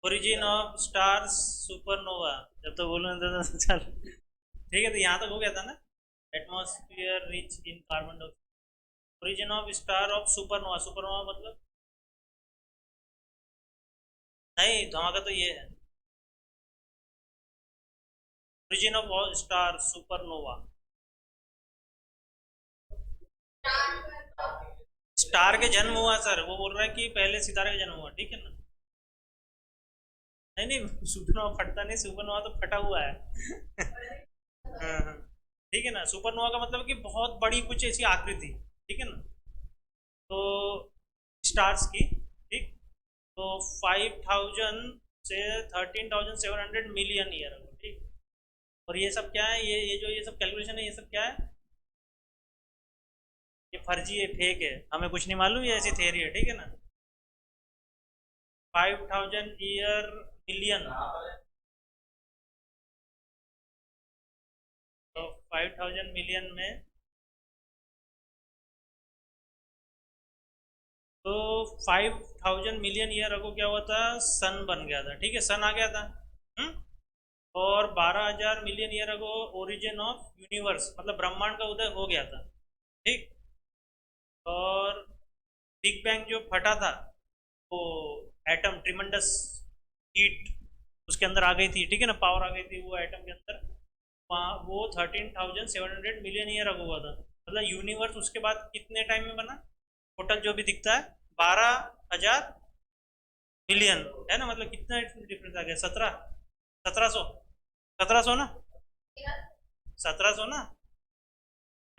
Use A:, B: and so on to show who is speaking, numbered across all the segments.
A: Origin of stars supernova. जब तो बोलूँ तो चल ठीक है, तो यहाँ तक हो गया था ना। Atmosphere rich in carbon dioxide. Origin of star of supernova, supernova मतलब नहीं, धमाका तो ये है। Origin of star supernova. Star के जन्म हुआ सर, वो बोल रहा है कि पहले सितारे का जन्म हुआ, ठीक है ना। नहीं नहीं, सुपरनोवा फटता नहीं, सुपरनोवा तो फटा हुआ है। हाँ हाँ, ठीक है ना। सुपरनोवा का मतलब कि बहुत बड़ी कुछ ऐसी आकृति, ठीक है ना। तो स्टार्स की, ठीक। तो 5000 से 13,700 मिलियन ईयर अगो, ठीक। और ये सब क्या है, ये जो ये सब कैलकुलेशन है, ये सब क्या है, ये फर्जी है, फेक है, हमें कुछ नहीं मालूम, ये ऐसी थ्योरी है, ठीक है ना। 5000 ईयर मिलियन। तो 5000 मिलियन में, तो 5000 मिलियन ईयर अगो क्या हुआ था, सन बन गया था, ठीक है, सन आ गया था। हम्म। और 12,000 million year ago origin of universe, मतलब ब्रह्मांड का उदय हो गया था, ठीक। और बिग बैंग जो फटा था, वो एटम ट्रिमेंडस हीट उसके अंदर आ गई थी, ठीक है ना, पावर आ गई थी वो एटम के अंदर। वहाँ वो 13,700 मिलियन ईयर अगो हुआ था। मतलब यूनिवर्स उसके बाद कितने टाइम में बना, टोटल जो भी दिखता है 12,000 मिलियन, है ना। मतलब कितना डिफरेंस आ गया, 1700, 1700 ना, 1700 ना,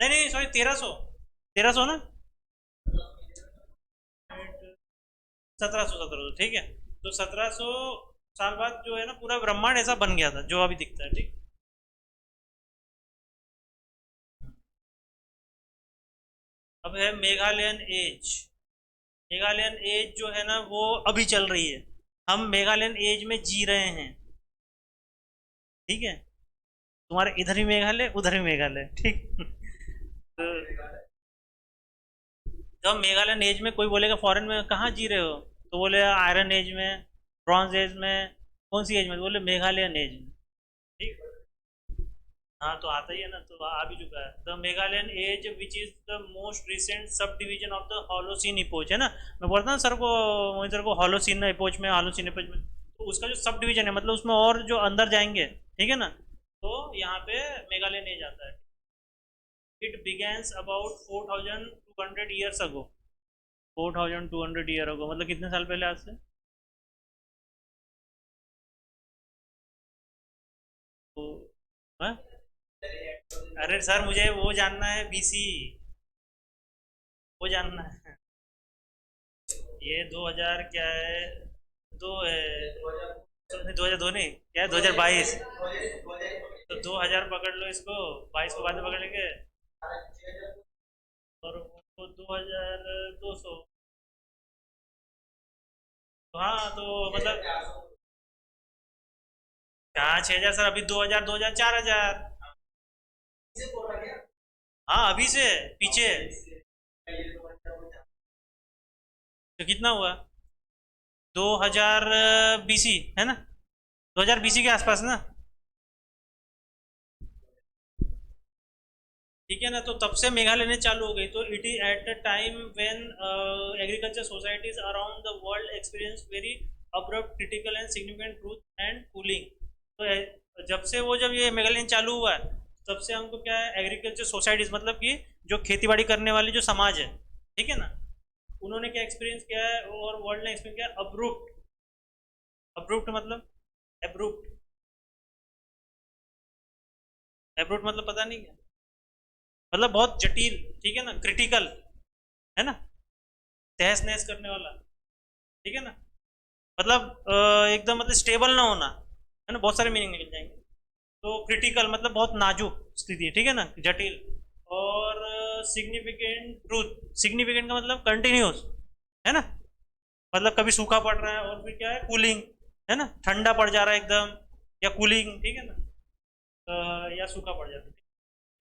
A: नहीं नहीं सॉरी, 1300, 1300 ना, 1700, ठीक है। तो 1700 साल बाद जो है ना, पूरा ब्रह्मांड ऐसा बन गया था जो अभी दिखता है, ठीक। अब है मेघालयन एज। मेघालयन एज जो है ना, वो अभी चल रही है। हम मेघालयन एज में जी रहे हैं, ठीक है। तुम्हारे इधर भी मेघालय, उधर भी मेघालय, ठीक। तो जब मेघालयन एज में कोई बोलेगा फॉरेन में कहाँ जी रहे हो, तो बोले आयरन एज में, ब्रॉन्ज एज में, कौन सी एज में, तो बोले मेघालयन एज में, ठीक। हाँ तो आता ही है ना, तो आ भी चुका है। The Meghalayan age which is the most recent sub division of the Holocene epoch, है ना। मैं बोलता हूँ सर को, मोहित सर को, हॉलोसीन इपोच में, हॉलोसीन इपोच में, तो उसका जो सब डिवीजन है, मतलब उसमें और जो अंदर जाएंगे, ठीक है ना, तो यहाँ पे मेघालयन एज आता है। It begins about 4,200 years ago. 4,200 year ago मतलब कितने साल पहले आज से। तो हाँ? अरे सर मुझे वो जानना है, बीसी, वो जानना है। ये 2000 क्या है, दो है, 2002 नहीं, क्या है, 2022। तो 2000 पकड़ लो इसको, 22 को बाद में पकड़ लेंगे, और वो 2200। हाँ तो मतलब कहाँ 6000 सर, अभी 2000, 2000, 4000। हाँ अभी से पीछे, तो कितना हुआ, 2000 BC, है ना, 2000 BC के आसपास ना, ठीक है ना। तो तब से मेघालय लेने चालू हो गई, तो it is at the time when agriculture societies around the world experience very abrupt critical and significant growth and cooling. तो जब से वो, जब ये मेघालय चालू हुआ है, तब से हमको क्या है, एग्रीकल्चर सोसाइटीज मतलब कि जो खेती बाड़ी करने वाली जो समाज है, ठीक है ना, उन्होंने क्या एक्सपीरियंस किया है, और वर्ल्ड ने एक्सपीरियंस किया अब्रुप्ट। अब्रुप्ट मतलब, एब्रुप्ट, एब्रुप्ट मतलब पता नहीं क्या, मतलब बहुत जटिल, ठीक है ना, क्रिटिकल, है ना, तहस नहस करने वाला, ठीक है ना। मतलब एकदम मतलब स्टेबल ना होना, है ना, बहुत सारे मीनिंग निकल जाएंगे। तो क्रिटिकल मतलब बहुत नाजुक स्थिति, ठीक है ना, जटिल। और सिग्निफिकेंट ट्रूथ, सिग्निफिकेंट का मतलब कंटिन्यूस, है ना, मतलब कभी सूखा पड़ रहा है, और फिर क्या है, कूलिंग, है ना, ठंडा पड़ जा रहा है एकदम, या कूलिंग, ठीक है ना, या सूखा पड़ जाता है।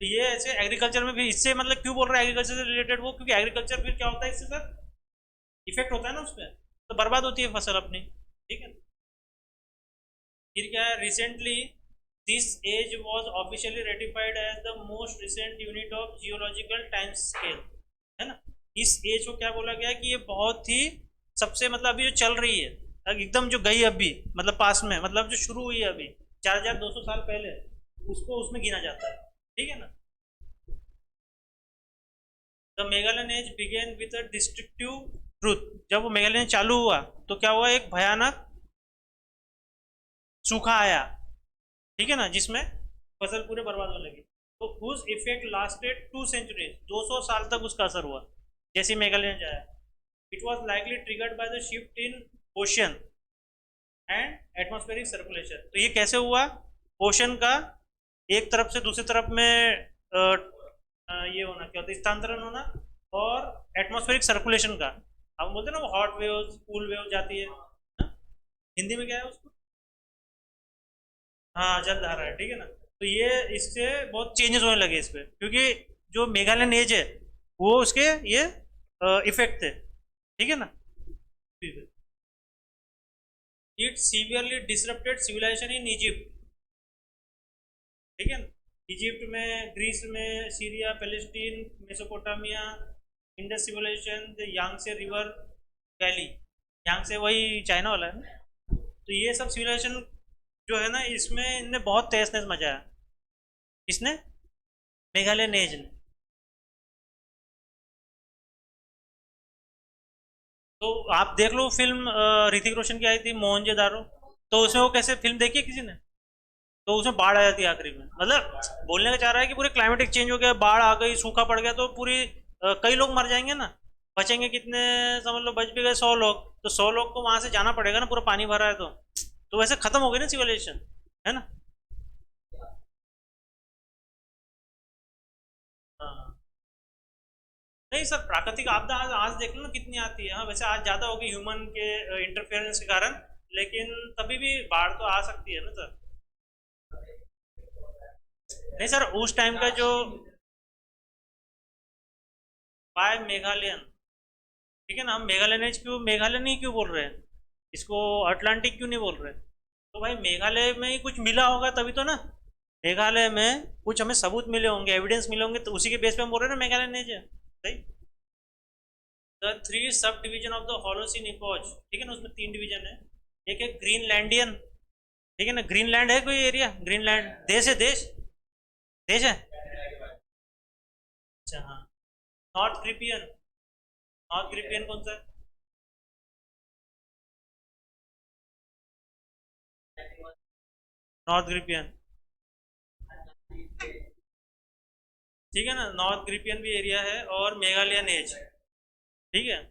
A: तो ये ऐसे एग्रीकल्चर में भी, इससे मतलब क्यों बोल रहा है एग्रीकल्चर से रिलेटेड वो, क्योंकि एग्रीकल्चर फिर क्या होता है इससे सर, इफेक्ट होता है ना उसमें, तो बर्बाद होती है फसल अपनी, ठीक है। फिर क्या है, recently this age was officially ratified as the most recent unit of geological time scale, है ना। इस एज को क्या बोला गया है कि ये बहुत ही सबसे मतलब अभी जो चल रही है एकदम जो गई अभी मतलब पास में मतलब जो शुरू हुई है अभी 4200 साल पहले, उसको उसमें गिना जाता है, ठीक है ना। The Meghalayan age began with a destructive truth, जब वो मेगालन चालू हुआ तो क्या हुआ, एक भयानक सूखा आया, ठीक है ना, जिसमें फसल पूरे बर्बाद होने लगी। तो उस इफेक्ट लास्टेड 2 सेंचुरीज, 200 साल तक उसका असर हुआ जैसे मेघालय जाया। It was likely triggered by the shift in ocean and atmospheric circulation. तो ये कैसे हुआ, ओशन का एक तरफ से दूसरी तरफ में ये होना क्या होता है, स्थानांतरण होना, और एटमॉस्फेरिक सर्कुलेशन का, हम बोलते हैं ना वो हॉट वेव्स कूल वेव जाती है ना? हिंदी में क्या है उसको, हाँ जलधारा है, ठीक है ना। तो ये इससे बहुत चेंजेस होने लगे इस पे, क्योंकि जो मेघालयन एज है वो उसके ये इफेक्ट थे, ठीक है ना। It severely disrupted civilisation in Egypt, ठीक है ना। इजिप्ट में, ग्रीस में, Syria, Palestine, Mesopotamia, Indus civilisation, the Yangtze river valley, Yangtze वही चाइना वाला है ना। तो ये सब सिविलाइजेशन जो है ना इसमें इनने बहुत तहस नहस मचाया, इसने मेघालय नेज ने। तो आप देख लो फिल्म ऋतिक रोशन की आई थी मोहनजोदारो, तो उसमें वो कैसे फिल्म देखी है किसी ने, तो उसमें बाढ़ आ जाती है आखिरी में, मतलब बोलने का चाह रहा है कि पूरे क्लाइमेटिक चेंज हो गया, बाढ़ आ गई, सूखा पड़ गया, तो पूरी कई लोग मर जाएंगे ना, बचेंगे कितने, समझ लो बच भी गए 100 लोग, तो 100 लोग को वहां से जाना पड़ेगा ना, पूरा पानी भरा है तो वैसे खत्म हो गई ना सिविलाइजेशन, है ना। हाँ। नहीं सर, प्राकृतिक आपदा आज देख लो ना कितनी आती है, हाँ वैसे आज ज्यादा होगी ह्यूमन के इंटरफेरेंस के कारण, लेकिन तभी भी बाढ़ तो आ सकती है ना सर। नहीं सर, उस टाइम का जो बाय मेघालयन, ठीक है ना, हम मेघालय क्यों मेघालय नहीं क्यों बोल रहे हैं, इसको अटलांटिक क्यों नहीं बोल रहे, तो भाई मेघालय में ही कुछ मिला होगा तभी तो ना, मेघालय में कुछ हमें सबूत मिले होंगे, एविडेंस मिले होंगे, तो उसी के बेस पे हम बोल रहे हैं ना मेघालय नहीं है, सही। The 3 sub division of the Holocene epoch, ठीक है ना, उसमें 3 डिवीजन है। एक है ग्रीनलैंडियन, ठीक है ना, ग्रीनलैंड है कोई एरिया, ग्रीनलैंड देश है, देश देश है, अच्छा हाँ। नॉर्थ क्रिपियन, नॉर्थ क्रिपियन कौन सा है, नॉर्थ क्रिपियन, ठीक है ना, नॉर्थ क्रिपियन भी एरिया है, और मेघालयन एज, ठीक है।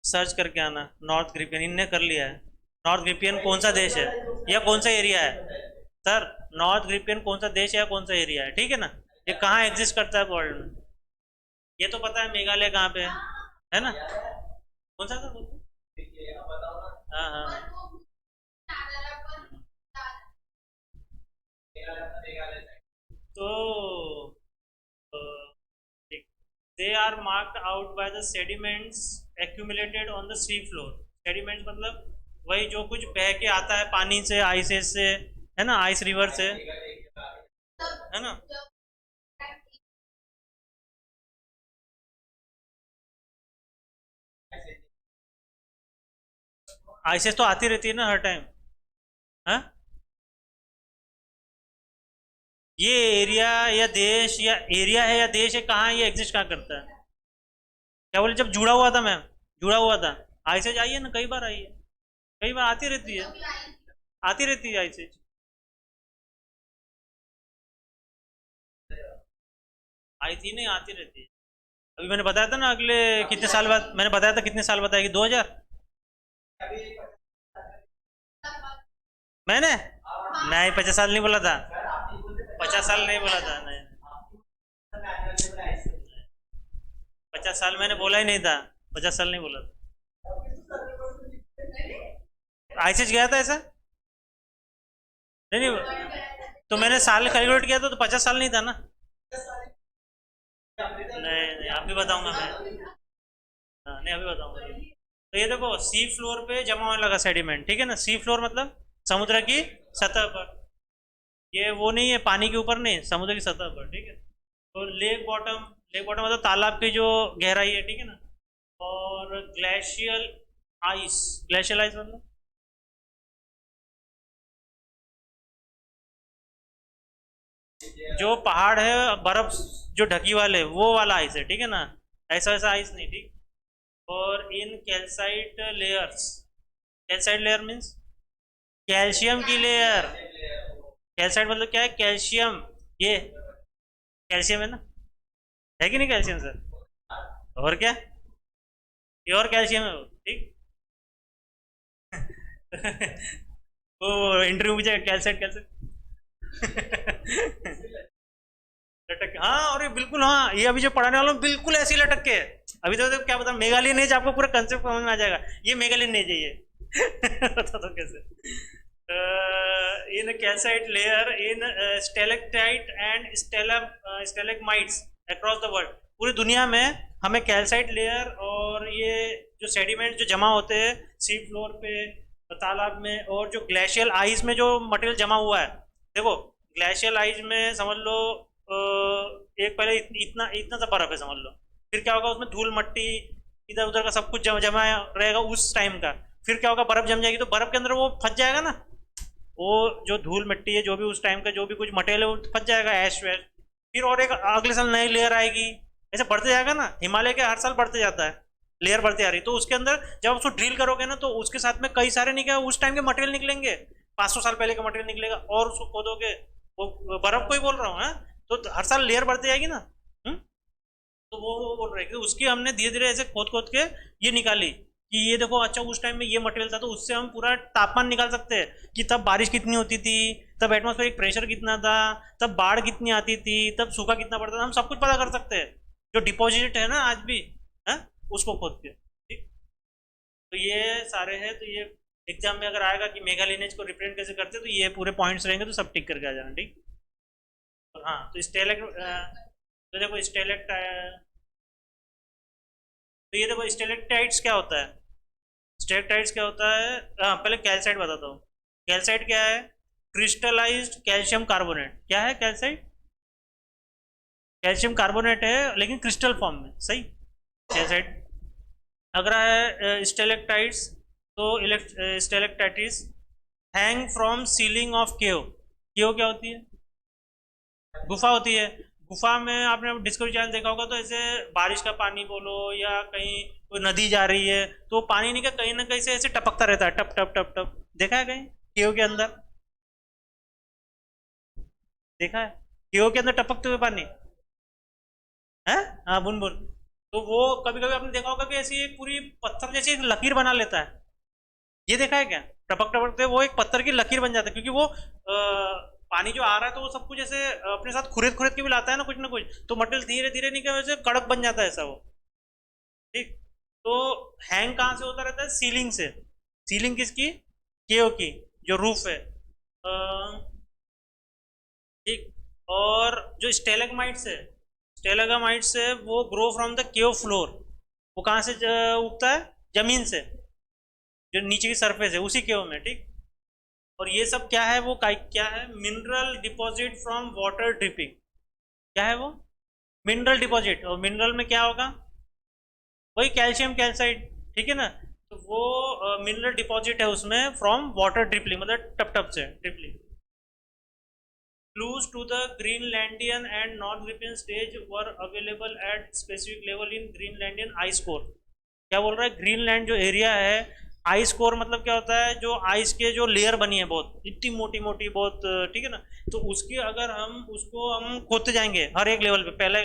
A: सर्च करके आना नॉर्थ ग्रिपियन, इनने कर लिया है। नॉर्थ ग्रिपियन कौन सा देश है या कौन सा एरिया है सर, नॉर्थ ग्रिपियन कौन सा देश है या कौन सा एरिया है, ठीक है ना, ये कहाँ एग्जिस्ट करता है वर्ल्ड में, ये तो पता है मेघालय कहाँ पे है ना, कौन सा था, हाँ हाँ। तो they are marked out by the sediments accumulated on the sea floor, sediments मतलब वही जो कुछ बह के आता है पानी से, आइसेस से, है ना, आइस रिवर से, है ना। आइसेस तो आती रहती है ना हर टाइम, हाँ। ये एरिया या देश या एरिया है या देश है, कहाँ ये एग्जिस्ट कहाँ करता है, क्या बोले, जब जुड़ा हुआ था मैम, जुड़ा हुआ था, आइसेज आई है ना, कई बार आई है, कई बार आती रहती है, आती रहती है आइसेज, आई थी नहीं, आती रहती है। अभी मैंने बताया था ना अगले कितने साल बाद, मैंने बताया था कितने साल बताएगी, 2000, मैंने नहीं 50 साल नहीं बोला था, 50 साल नहीं बोला था, नहीं 50 साल मैंने बोला ही नहीं था, 50 साल नहीं बोला था, आईसीएच गया था ऐसा, नहीं नहीं, तो मैंने साल कैलकुलेट किया था तो 50 साल नहीं था ना, नहीं नहीं अभी बताऊंगा मैं, हाँ नहीं अभी बताऊंगा। तो ये देखो सी फ्लोर पे जमा होने लगा सेडिमेंट, ठीक है ना। सी फ्लोर मतलब समुद्र की सतह पर, ये वो नहीं है पानी के ऊपर नहीं, समुद्र की सतह पर, ठीक है। तो लेक बॉटम मतलब तालाब की जो गहराई है, ठीक है ना। और ग्लेशियल आइस, ग्लेशियल आइस मतलब जो पहाड़ है बर्फ जो ढकी वाले वो वाला आइस है, ठीक है ना। ऐसा वैसा आइस नहीं, ठीक। और इन calcite layers, calcite layer means calcium की लेयर। कैल्साइट मतलब क्या है, कैल्शियम, ये कैल्शियम है ना, है कि नहीं कैल्शियम सर? और क्या, प्योर कैल्शियम है वो, ठीक। वो इंटरव्यू मुझे कैल्साइट कैल्साइट लटक, हाँ। और ये बिल्कुल, हाँ, ये अभी जो पढ़ाने वाला हूँ बिल्कुल ऐसी लटक के है। अभी तो क्या बता, मेगालियन एज आपको पूरा कंसेप्ट समझ में आ जाएगा। ये मेगालियन एज है ये। बता दो कैसे। In calcite layer in stalactite and stalagmites across the world, पूरी दुनिया में हमें कैल्साइट लेयर और ये जो सेडिमेंट जो जमा होते हैं सी फ्लोर पे, तालाब में, और जो ग्लेशियल आइस में जो मटेरियल जमा हुआ है, देखो ग्लेशियल आइस में समझ लो एक पहले इतना इतना सा बर्फ है समझ लो। फिर क्या होगा उसमें धूल मट्टी इधर उधर का सब कुछ जमा रहेगा उस टाइम का। फिर क्या होगा, बर्फ जम जाएगी तो बर्फ के अंदर वो फंस जाएगा ना, वो जो धूल मिट्टी है जो भी उस टाइम का जो भी कुछ मटेरियल है वो फंस जाएगा, ऐश वैश। फिर और एक अगले साल नई लेयर आएगी, ऐसे बढ़ते जाएगा ना। हिमालय के हर साल बढ़ते जाता है, लेयर बढ़ती आ रही, तो उसके अंदर जब उसको ड्रिल करोगे ना तो उसके साथ में कई सारे निकले उस टाइम के मटेरियल निकलेंगे, 500 साल पहले का मटेरियल निकलेगा, और उसको खोदोगे, वो बर्फ को ही बोल रहा हूँ, है। तो हर साल लेयर बढ़ती जाएगी ना। हुँ? तो वो बोल रहे हैं कि उसकी हमने धीरे धीरे ऐसे खोद खोद के ये निकाली कि ये देखो अच्छा उस टाइम में ये मटेरियल था, तो उससे हम पूरा तापमान निकाल सकते हैं कि तब बारिश कितनी होती थी, तब एटमॉस्फेरिक प्रेशर कितना था, तब बाढ़ कितनी आती थी, तब सूखा कितना पड़ता था, हम सब कुछ पता कर सकते हैं जो डिपॉजिट है ना आज भी, है, उसको खोद के, ठीक। तो ये सारे हैं, तो ये एग्जाम में अगर आएगा कि मेगा लिनेज को रिप्रेजेंट कैसे करते हैं तो ये पूरे पॉइंट्स रहेंगे, तो सब टिक करके आ जाना, ठीक। और हाँ, तो तो देखो तो ये देखो स्टेलेक्टाइट्स क्या होता है, स्टेलेक्टाइट्स क्या होता है, पहले कैल्साइट बताता हूँ। कैल्साइट क्या है, क्रिस्टलाइज्ड कैल्शियम कार्बोनेट। क्या है कैल्साइट, कैल्शियम कार्बोनेट है लेकिन क्रिस्टल फॉर्म में, सही। कैल्साइट अगर है स्टेलेक्टाइट्स, तो स्टेलेक्टाइटिस हैंग फ्रॉम सीलिंग ऑफ केव। केव क्या होती है, गुफा होती है। गुफा में आपने डिस्कवरी चैनल देखा होगा, तो ऐसे बारिश का पानी बोलो या कहीं कोई नदी जा रही है तो पानी नहीं का कहीं ना कहीं से ऐसे टपकता रहता है, टप टप टप टप। देखा है कहीं केव के अंदर, देखा है केव के अंदर टपकते हुए पानी है, हाँ बुन बुन। तो वो कभी कभी आपने देखा होगा कि ऐसी एक पूरी पत्थर जैसी एक लकीर बना लेता है, ये देखा है क्या? टपक टपकते वो एक पत्थर की लकीर बन जाता है, क्योंकि वो पानी जो आ रहा है तो वो सब कुछ ऐसे अपने साथ खुरेद खुरेद के भी लाता है ना कुछ, तो मटेरियल धीरे धीरे नहीं क्या वैसे कड़क बन जाता है ऐसा वो, ठीक। तो हैंग कहाँ से होता रहता है, सीलिंग से। सीलिंग किसकी, केव की, जो रूफ है, ठीक। और जो स्टेलेगमाइट्स है, स्टेलेगमाइट्स है वो grow from the cave floor. वो कहाँ से उगता है, जमीन से, जो नीचे की सरफेस है उसी केव में, ठीक। और ये सब क्या है, वो क्या है, mineral deposit from water dripping. क्या है वो, मिनरल डिपॉजिट। और मिनरल में क्या होगा, वही कैल्शियम कैल्साइड, ठीक है ना। तो वो मिनरल डिपॉजिट है उसमें फ्रॉम वाटर ड्रिपलिंग, मतलब टप टप से ड्रिपलिंग। Clues to the Greenlandian and North European stage were available at specific level in Greenlandian ice core। क्या बोल रहा है, ग्रीनलैंड जो एरिया है, आइस कोर मतलब क्या होता है, जो आइस के जो लेयर बनी है बहुत इतनी मोटी मोटी बहुत, ठीक है ना। तो उसकी अगर हम उसको हम खोदते जाएंगे हर एक लेवल पे, पहले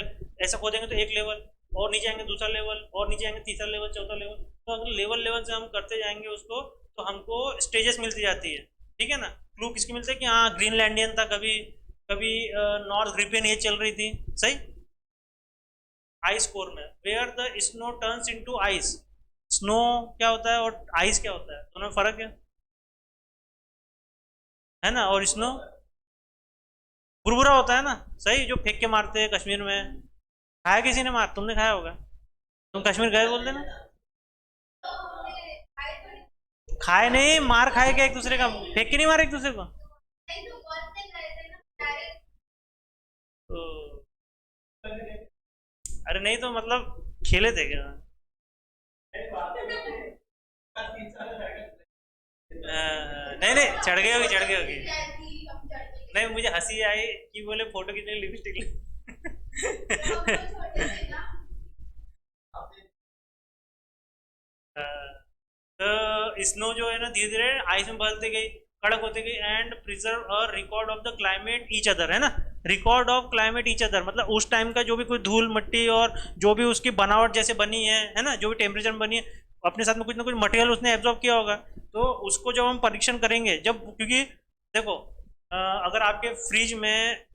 A: ऐसा खोदेंगे तो एक लेवल, और नीचे आएंगे दूसरा लेवल, और नीचे आएंगे तीसरा लेवल, चौथा लेवल, तो अगर लेवल लेवल से हम करते जाएंगे उसको तो हमको स्टेजेस मिलती जाती है, ठीक है ना। क्लू किसकी मिलते हैं कि हाँ ग्रीनलैंडियन था, कभी कभी नॉर्थ ग्रिपियन ये चल रही थी, सही। आइस कोर में where the snow turns into ice. Snow क्या होता है और आइस क्या होता है, दोनों में फर्क है ना। और स्नो बुरबुरा होता है ना, सही, जो फेंक के मारते हैं कश्मीर में। खाया किसी ने मार, तुमने खाया होगा, तुम कश्मीर गए बोल देना। खाए नहीं, मार खाए क्या एक दूसरे का, फेंक के नहीं मारे एक दूसरे को? तो अरे नहीं तो मतलब खेले थे क्या? नहीं नहीं, चढ़ गई होगी, चढ़ गई होगी। नहीं, मुझे हंसी आई कि बोले फोटो खींचने की लिपस्टिक तो स्नो जो है ना धीरे धीरे आइस में बदलती गई, कड़क होती गई, and preserve a record of the climate each other, है ना। Record of climate each other मतलब उस टाइम का जो भी कोई धूल मिट्टी और जो भी उसकी बनावट जैसे बनी है ना, जो भी टेम्परेचर में बनी है, अपने साथ में कुछ ना कुछ मटेरियल उसने एब्जॉर्ब किया होगा। तो उसको जब हम परीक्षण करेंगे, जब क्योंकि देखो अगर आपके फ्रिज में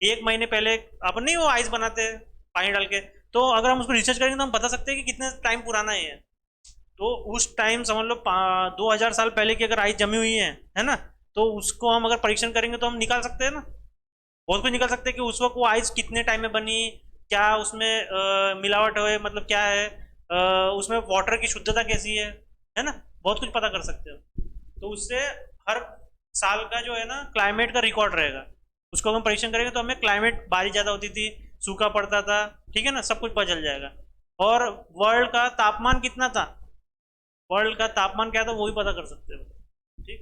A: एक महीने पहले अपन नहीं वो आइस बनाते हैं पानी डाल के, तो अगर हम उसको रिसर्च करेंगे तो हम बता सकते हैं कि कितने टाइम पुराना है। तो उस टाइम समझ लो 2000 साल पहले की अगर आइस जमी हुई है ना, तो उसको हम अगर परीक्षण करेंगे तो हम निकाल सकते हैं ना, बहुत कुछ निकाल सकते हैं कि उस वक्त वो आइस कितने टाइम में बनी, क्या उसमें मिलावट है, मतलब क्या है, उसमें वाटर की शुद्धता कैसी है ना, बहुत कुछ पता कर सकते हो। तो उससे हर साल का जो है ना क्लाइमेट का रिकॉर्ड रहेगा, उसको हम परीक्षण करेंगे तो हमें क्लाइमेट बारिश ज़्यादा होती थी, सूखा पड़ता था, ठीक है ना, सब कुछ पता चल जाएगा। और वर्ल्ड का तापमान कितना था, वर्ल्ड का तापमान क्या था वो भी पता कर सकते हो, ठीक।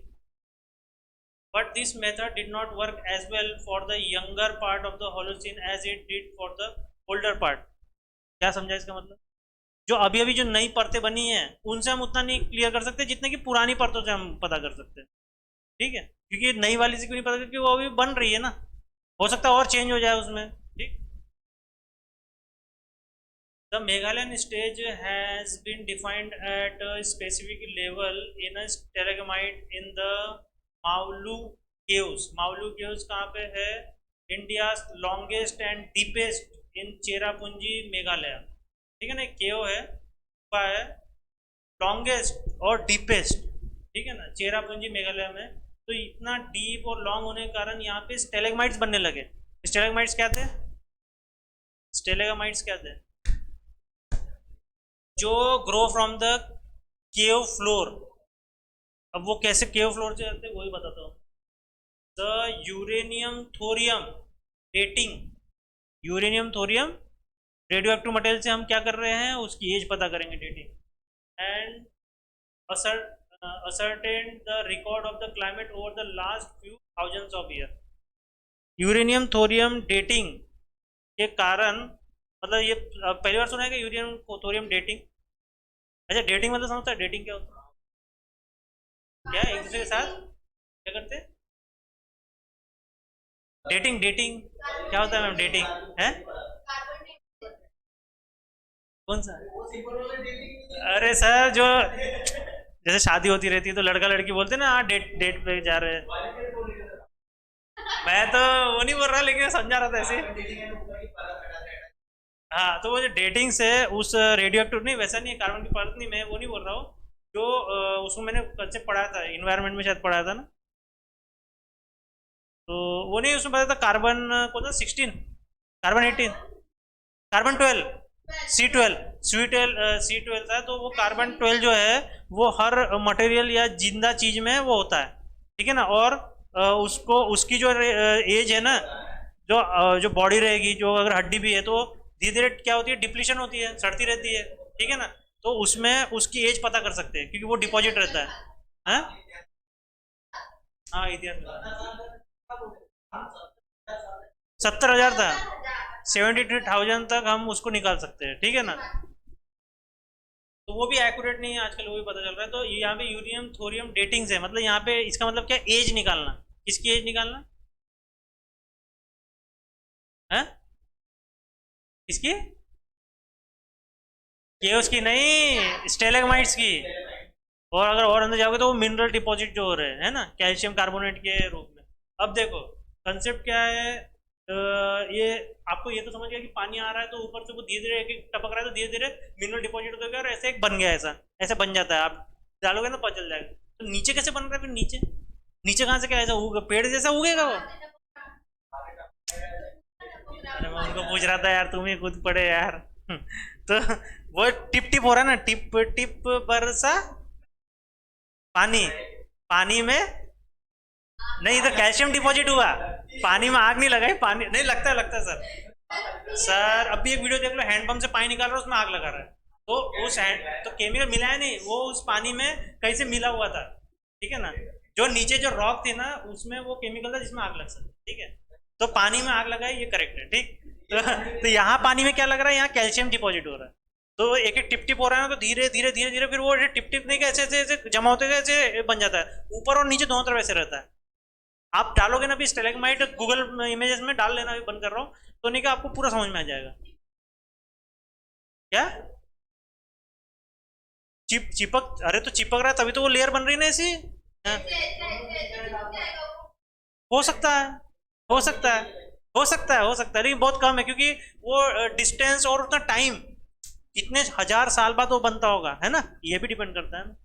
A: But this method did not work as well for the younger part of the Holocene as it did for the older part. क्या समझा इसका मतलब? जो अभी अभी जो नई परतें बनी हैं उनसे हम उतना नहीं क्लियर कर सकते जितने कि पुरानी परतों से हम पता कर सकते हैं, ठीक है, क्योंकि नई वाली से क्यों नहीं पता, क्योंकि वो अभी बन रही है ना, हो सकता है और चेंज हो जाए उसमें, ठीक। The Meghalayan stage has been defined at a specific level in a stalagmite in the Maulu Caves. Maulu Caves कहाँ पे है? India's longest and deepest in Cherrapunji Meghalaya, ठीक है ना, केव है, गुफा है, लॉन्गेस्ट और डीपेस्ट, ठीक है ना, चेरापूंजी मेघालय में। तो इतना डीप और लॉन्ग होने के कारण यहाँ पे स्टेलेगमाइट्स बनने लगे। स्टेलेगमाइट्स क्या थे? स्टेलेगमाइट्स क्या थे? जो grow from the cave floor. अब वो कैसे केव फ्लोर से आते हैं वही बताता हूँ। The uranium thorium dating, uranium thorium radio active material से हम क्या कर रहे हैं, उसकी एज पता करेंगे, dating, and ascertain the record of the climate over the last few thousands of years। Uranium thorium dating के कारण, मतलब ये पहली बार सुना है कि यूरेनियम थोरियम डेटिंग। अच्छा, डेटिंग मतलब समझता है, डेटिंग क्या होता है? क्या एक दूसरे के साथ क्या करते हैं? डेटिंग, डेटिंग क्या होता है मैम, डेटिंग है? कौन सा? अरे सर, जो जैसे शादी होती रहती है तो लड़का लड़की बोलते हैं ना, हाँ डेट डेट पे जा रहे हैं। मैं तो वो नहीं बोल रहा, लेकिन समझा रहा था ऐसे। हाँ, तो वो जो डेटिंग से उस रेडियो एक्टिव, नहीं वैसा नहीं है, कार्बन की परत नहीं, मैं वो नहीं बोल रहा हूँ। जो उसमें मैंने कंसेप्ट पढ़ा था, इन्वायरमेंट में शायद पढ़ा था ना, तो वो नहीं, उसमें बताया था कार्बन कौन सा 16, कार्बन 18, कार्बन 12, C12 था। तो वो कार्बन 12 जो है वो हर मटेरियल या जिंदा चीज में वो होता है, ठीक है ना। और उसको उसकी जो एज है ना, जो बॉडी रहेगी, जो अगर हड्डी भी है तो धीरे धीरे क्या होती है, डिप्लीशन होती है, सड़ती रहती है, ठीक है ना। तो उसमें उसकी एज पता कर सकते हैं क्योंकि वो डिपॉजिट रहता है। हाँ हाँ, इतिहास में 70,000 था, 72,000 तक हम उसको निकाल सकते हैं, ठीक है ना। तो वो भी एक्यूरेट नहीं है आजकल, वो भी पता चल रहा है। तो यहाँ पे यूरियम थोरियम डेटिंग से मतलब यहाँ पे इसका मतलब क्या, एज निकालना, किसकी एज निकालना है, किसकी? केव्स की नहीं, स्टेलेगमाइट्स की। और अगर और अंदर जाओगे तो वो मिनरल डिपॉजिट जो हो रहे हैं, है ना, कैल्शियम कार्बोनेट के रूप में। अब देखो कंसेप्ट क्या है, ये आपको ये तो समझ गया कि पानी आ रहा है तो ऊपर से वो धीरे धीरे एक एक टपक रहा है, तो धीरे धीरे मिनरल डिपॉजिट हो गया और ऐसे एक बन गया, ऐसा ऐसे बन जाता है, आप डालोगे ना पता चल जाएगा। तो नीचे कैसे बन रहा है फिर, नीचे नीचे कहाँ से क्या ऐसा उग, पेड़ जैसा उगेगा वो? अरे मैं उनको पूछ रहा था यार, तुम ही खुद पढ़े यार। तो वो टिप टिप हो रहा है ना, टिप टिप बरसा, पानी, पानी में नहीं, इधर कैल्शियम डिपॉजिट हुआ, पानी में आग नहीं लगाई, पानी नहीं लगता है, लगता है सर। सर अभी एक वीडियो देख लो, हैंडपंप से पानी निकाल रहा है, उसमें आग लगा रहा है, तो उस हैंड तो केमिकल मिला है नहीं, वो उस पानी में कहीं से मिला हुआ था, ठीक है ना। जो नीचे जो रॉक थे ना, उसमें वो केमिकल था जिसमें आग लग सकती, ठीक है। तो पानी में आग लगाई, ये करेक्ट है, ठीक। तो यहाँ पानी में क्या लग रहा है, यहाँ कैल्शियम डिपॉजिट हो रहा है, तो एक एक टिप टिप हो रहा है ना, तो धीरे धीरे धीरे धीरे फिर वो टिप टिप नहीं, ऐसे ऐसे ऐसे जमा होते गए, ऐसे बन जाता है, ऊपर और नीचे दोनों तरफ ऐसे रहता है। आप डालोगे ना अभी स्टेलेगमाइट, गूगल इमेजेस में डाल लेना, अभी बंद कर रहा हूँ, तो नहीं, आपको पूरा समझ में आ जाएगा। क्या चिपक, अरे तो चिपक रहा है तभी तो वो लेयर बन रही है ना ऐसी। हाँ। हो सकता है, हो सकता है, हो सकता है, हो सकता है, लेकिन बहुत कम है, क्योंकि वो डिस्टेंस और उतना टाइम, कितने हजार साल बाद वो बनता होगा, है ना, ये भी डिपेंड करता है ना।